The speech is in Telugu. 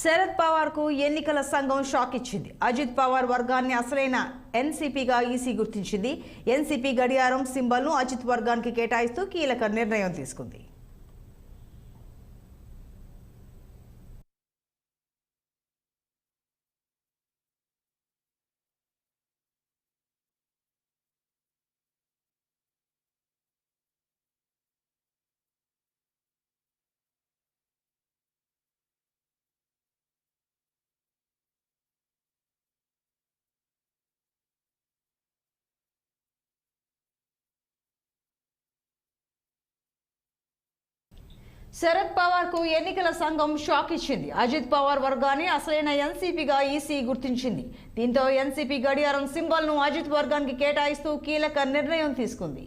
శరద్ పవార్ కు ఎన్నికల సంఘం షాక్ ఇచ్చింది. అజిత్ పవార్ వర్గాన్ని అసలైన ఎన్సీపీగా ఈసీ గుర్తించింది. ఎన్సీపీ గడియారం సింబల్ ను అజిత్ వర్గానికి కేటాయిస్తూ కీలక నిర్ణయం తీసుకుంది. శరద్ పవార్ కు ఎన్నికల సంఘం షాక్ ఇచ్చింది. అజిత్ పవార్ వర్గాన్ని అసలైన ఎన్సీపీగా ఈసీ గుర్తించింది. దీంతో ఎన్సీపీ గడియారం సింబల్ ను అజిత్ వర్గానికి కేటాయిస్తూ కీలక నిర్ణయం తీసుకుంది.